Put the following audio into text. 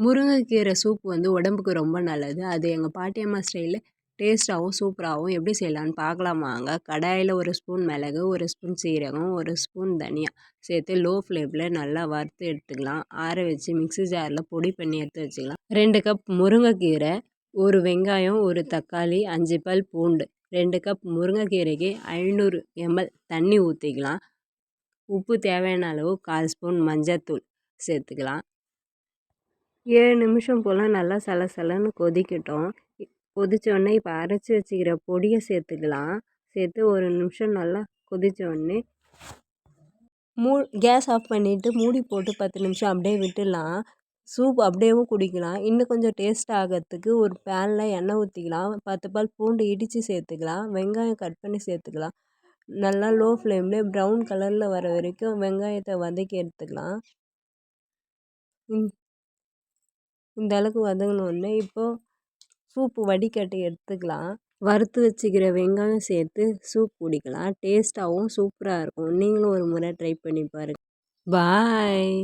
முருங்கைக்கீரை சூப் வந்து உடம்புக்கு ரொம்ப நல்லது. அது எங்கள் பாட்டியம்மா ஸ்டைலில் டேஸ்ட்டாகவும் சூப்பராகவும் எப்படி செய்யலான்னு பார்க்கலாம் வாங்க. கடாயில் 1 ஸ்பூன் மிளகு, 1 ஸ்பூன் சீரகம், 1 ஸ்பூன் தனியா சேர்த்து லோ ஃப்ளேமில் நல்லா வறுத்து எடுத்துக்கலாம். ஆற வச்சு மிக்ஸி ஜாரில் பொடி பண்ணி எடுத்து வச்சுக்கலாம். 2 கப் முருங்கைக்கீரை, 1 வெங்காயம், 1 தக்காளி, 5 பல் பூண்டு. 2 கப் முருங்கைக்கீரைக்கு 500 ml தண்ணி ஊற்றிக்கலாம். உப்பு தேவையான அளவு 1/4 ஸ்பூன் மஞ்சத்தூள் சேர்த்துக்கலாம். 7 நிமிஷம் போல் நல்லா சலசலன்னு கொதிக்கட்டும். கொதித்தோடனே இப்போ அரைச்சி வச்சுக்கிற பொடியை சேர்த்துக்கலாம். சேர்த்து 1 நிமிஷம் நல்லா கொதித்தோடனே கேஸ் ஆஃப் பண்ணிவிட்டு மூடி போட்டு 10 நிமிஷம் அப்படியே விட்டுடலாம். சூப் அப்படியேவும் குடிக்கலாம். இன்னும் கொஞ்சம் டேஸ்ட் ஆகிறதுக்கு ஒரு பேனில் எண்ணெய் ஊற்றிக்கலாம். 10 பல் பூண்டு இடித்து சேர்த்துக்கலாம். வெங்காயம் கட் பண்ணி சேர்த்துக்கலாம். நல்லா லோ ஃப்ளேம்லேயே ப்ரௌன் கலரில் வர வரைக்கும் வெங்காயத்தை வதக்கி எடுத்துக்கலாம். இந்த அளவுக்கு வதங்கினோடனே இப்போது சூப்பு வடிகட்டி எடுத்துக்கலாம். வறுத்து வச்சுக்கிற வெங்காயம் சேர்த்து சூப் குடிக்கலாம். டேஸ்ட்டாகவும் சூப்பராக இருக்கும். நீங்களும் ஒரு முறை ட்ரை பண்ணி பாருங்கள். பாய்.